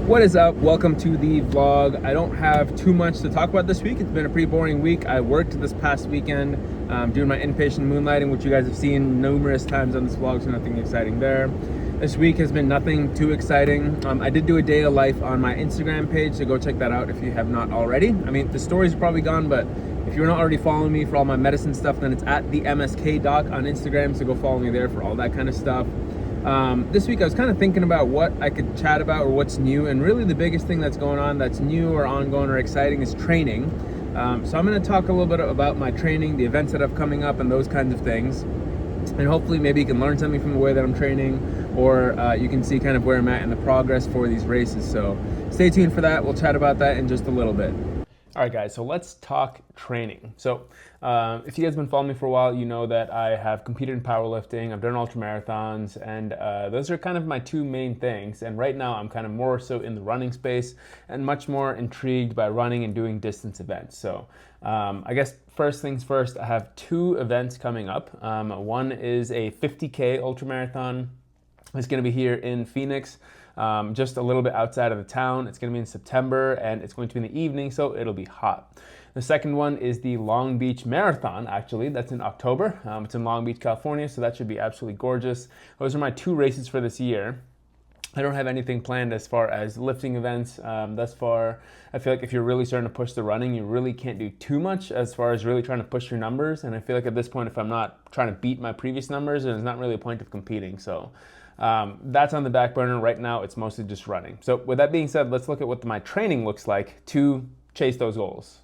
What is up? Welcome to the vlog. I don't have too much to talk about this week. It's been a pretty boring week. I worked this past weekend doing my inpatient moonlighting, which you guys have seen numerous times on this vlog, so nothing exciting there. This week has been nothing too exciting. I did do a day of life on my Instagram page, so go check that out if you have not already. I mean, the stories are probably gone, but if you're not already following me for all my medicine stuff, then it's at the MSK Doc on Instagram, so go follow me there for all that kind of stuff. This week I was kind of thinking about what I could chat about or what's new, and really the biggest thing that's going on that's new or ongoing or exciting is training. So I'm going to talk a little bit about my training, the events that have coming up, and those kinds of things. And hopefully maybe you can learn something from the way that I'm training, or you can see kind of where I'm at in the progress for these races. So stay tuned for that. We'll chat about that in just a little bit. All right, guys, so let's talk training. So if you guys have been following me for a while, you know that I have competed in powerlifting, I've done ultramarathons, and those are kind of my two main things. And right now I'm kind of more so in the running space and much more intrigued by running and doing distance events. So I guess first things first, I have two events coming up. One is a 50K ultramarathon. It's going to be here in Phoenix. Just a little bit outside of the town. It's going to be in September, and it's going to be in the evening, so it'll be hot. The second one is the Long Beach Marathon, actually. That's in October. It's in Long Beach, California, so that should be absolutely gorgeous. Those are my two races for this year. I don't have anything planned as far as lifting events thus far. I feel like if you're really starting to push the running, you really can't do too much as far as really trying to push your numbers. And I feel like at this point, if I'm not trying to beat my previous numbers, then there's not really a point of competing. So that's on the back burner. Right now, it's mostly just running. So with that being said, let's look at what my training looks like to chase those goals.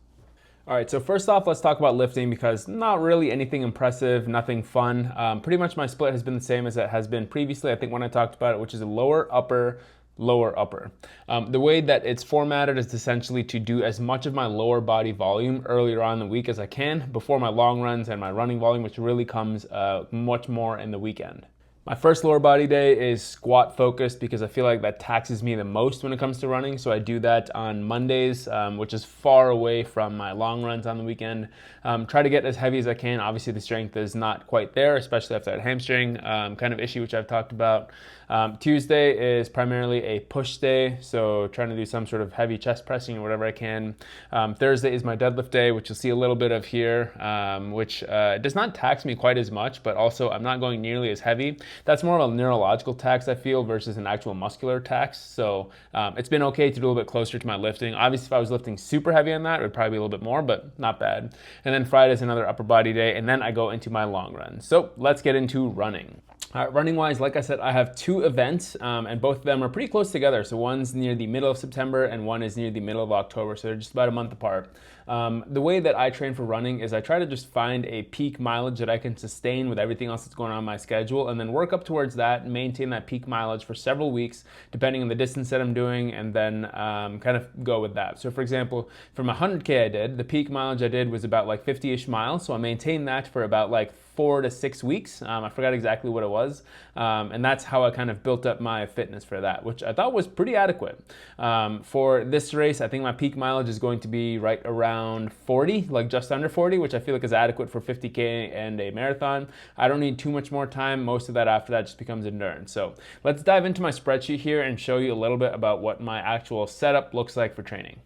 All right, so first off, let's talk about lifting, because not really anything impressive, nothing fun. Pretty much my split has been the same as it has been previously, I think, when I talked about it, which is a lower, upper, lower, upper. The way that it's formatted is essentially to do as much of my lower body volume earlier on in the week as I can before my long runs and my running volume, which really comes much more in the weekend. My first lower body day is squat focused, because I feel like that taxes me the most when it comes to running. So I do that on Mondays, which is far away from my long runs on the weekend. Try to get as heavy as I can. Obviously the strength is not quite there, especially after that hamstring kind of issue, which I've talked about. Tuesday is primarily a push day, so trying to do some sort of heavy chest pressing or whatever I can. Thursday is my deadlift day, which you'll see a little bit of here, which does not tax me quite as much, but also I'm not going nearly as heavy. That's more of a neurological tax, I feel, versus an actual muscular tax. So it's been okay to do a little bit closer to my lifting. Obviously, if I was lifting super heavy on that, it would probably be a little bit more, but not bad. And then Friday is another upper body day, and then I go into my long run. So let's get into running. Running wise, like I said, I have two events, and both of them are pretty close together. So one's near the middle of September and one is near the middle of October. So they're just about a month apart. The way that I train for running is I try to just find a peak mileage that I can sustain with everything else that's going on my schedule, and then work up towards that and maintain that peak mileage for several weeks, depending on the distance that I'm doing, and then kind of go with that. So for example, from 100K I did, the peak mileage I did was about like 50-ish miles. So I maintained that for about like 4 to 6 weeks. I forgot exactly what it was. And that's how I kind of built up my fitness for that, which I thought was pretty adequate. For this race, I think my peak mileage is going to be right around 40, like just under 40, which I feel like is adequate for 50K and a marathon. I don't need too much more time. Most of that after that just becomes endurance. So let's dive into my spreadsheet here and show you a little bit about what my actual setup looks like for training.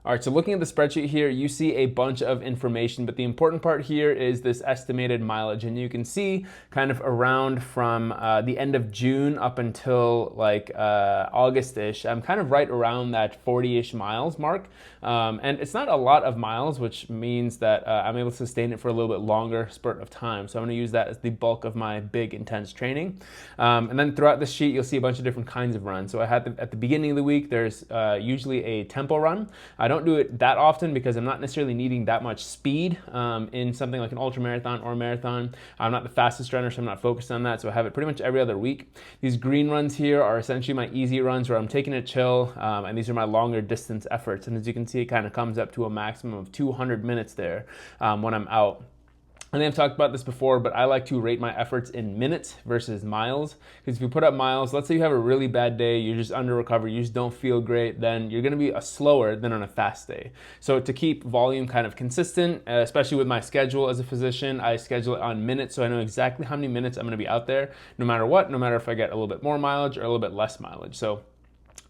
All right, so looking at the spreadsheet here, you see a bunch of information, but the important part here is this estimated mileage. And you can see kind of around from the end of June up until like August-ish, I'm kind of right around that 40-ish miles mark. And it's not a lot of miles, which means that I'm able to sustain it for a little bit longer spurt of time. So I'm gonna use that as the bulk of my big, intense training. And then throughout the sheet, you'll see a bunch of different kinds of runs. So I had at the beginning of the week, there's usually a tempo run. I don't do it that often because I'm not necessarily needing that much speed in something like an ultramarathon or a marathon. I'm not the fastest runner, so I'm not focused on that. So I have it pretty much every other week. These green runs here are essentially my easy runs where I'm taking it chill, and these are my longer distance efforts. And as you can see, it kind of comes up to a maximum of 200 minutes there when I'm out. I think I've talked about this before, but I like to rate my efforts in minutes versus miles. Because if you put up miles, let's say you have a really bad day, you're just under recovery, you just don't feel great, then you're going to be slower than on a fast day. So to keep volume kind of consistent, especially with my schedule as a physician, I schedule it on minutes, so I know exactly how many minutes I'm going to be out there, no matter what, no matter if I get a little bit more mileage or a little bit less mileage. So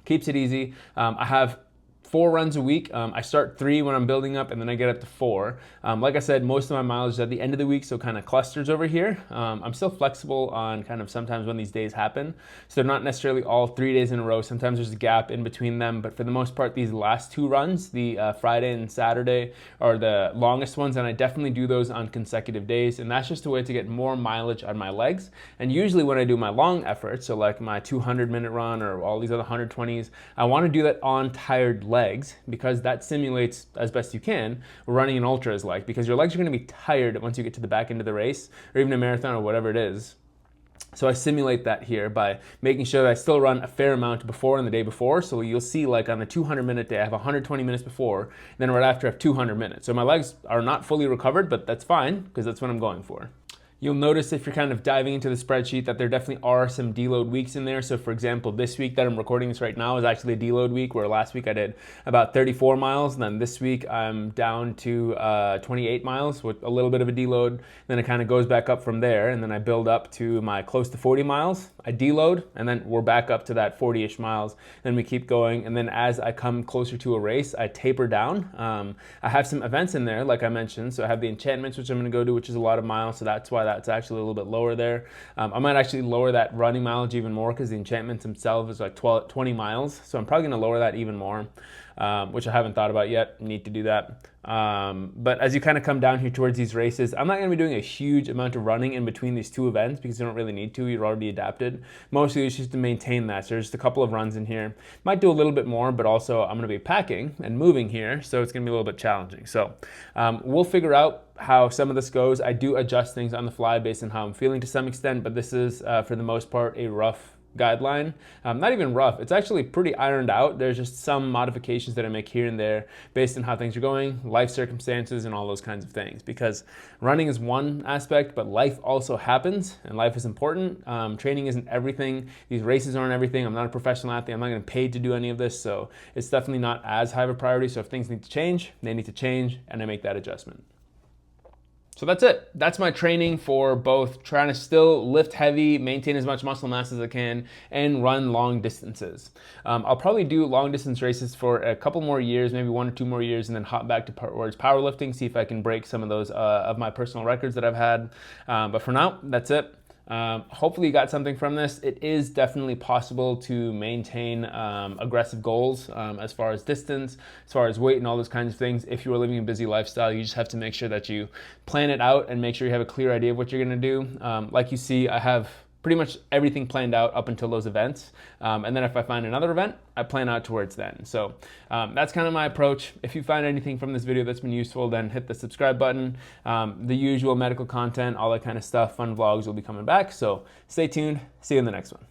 Keeps it easy. I have 4 runs a week. I start 3 when I'm building up, and then I get up to 4. Like I said, most of my mileage is at the end of the week, so kind of clusters over here. I'm still flexible on kind of sometimes when these days happen. So they're not necessarily all 3 days in a row. Sometimes there's a gap in between them, but for the most part, these last 2 runs, the Friday and Saturday, are the longest ones, and I definitely do those on consecutive days, and that's just a way to get more mileage on my legs. And usually when I do my long efforts, so like my 200-minute run or all these other 120s, I want to do that on tired legs, because that simulates as best you can running an ultra is like, because your legs are going to be tired once you get to the back end of the race, or even a marathon or whatever it is. So I simulate that here by making sure that I still run a fair amount before and the day before. So you'll see, like on the 200-minute day, I have 120 minutes before, then right after I have 200 minutes. So my legs are not fully recovered, but that's fine because that's what I'm going for. You'll notice if you're kind of diving into the spreadsheet that there definitely are some deload weeks in there. So for example, this week that I'm recording this right now is actually a deload week, where last week I did about 34 miles. And then this week I'm down to 28 miles with a little bit of a deload. Then it kind of goes back up from there. And then I build up to my close to 40 miles. I deload, and then we're back up to that 40-ish miles. Then we keep going. And then as I come closer to a race, I taper down. I have some events in there, like I mentioned. So I have the enchantments, which I'm going to go to, which is a lot of miles. So that's why it's actually a little bit lower there. I might actually lower that running mileage even more, because the enchantments themselves is like 20 miles. So I'm probably going to lower that even more, which I haven't thought about yet. Need to do that. But as you kind of come down here towards these races, I'm not going to be doing a huge amount of running in between these 2 events, because you don't really need to. You're already adapted. Mostly it's just to maintain that. So there's just a couple of runs in here. Might do a little bit more, but also I'm going to be packing and moving here, so it's going to be a little bit challenging. So we'll figure out how some of this goes. I do adjust things on the fly based on how I'm feeling to some extent, but this is for the most part a rough guideline. Not even rough, it's actually pretty ironed out. There's just some modifications that I make here and there based on how things are going, life circumstances, and all those kinds of things, because running is one aspect, but life also happens, and life is important. Training isn't everything. These races aren't everything. I'm not a professional athlete. I'm not getting paid to do any of this, so it's definitely not as high of a priority. So if things need to change, they need to change, and I make that adjustment. So that's it. That's my training for both trying to still lift heavy, maintain as much muscle mass as I can, and run long distances. I'll probably do long distance races for a couple more years, maybe 1 or 2 more years, and then hop back towards powerlifting, see if I can break some of those of my personal records that I've had. But for now, that's it. Hopefully you got something from this. It is definitely possible to maintain aggressive goals as far as distance, as far as weight, and all those kinds of things. If you are living a busy lifestyle, you just have to make sure that you plan it out and make sure you have a clear idea of what you're going to do. Like you see, I have pretty much everything planned out up until those events. And then if I find another event, I plan out towards then. So that's kind of my approach. If you find anything from this video that's been useful, then hit the subscribe button. The usual medical content, all that kind of stuff, fun vlogs will be coming back. So stay tuned. See you in the next one.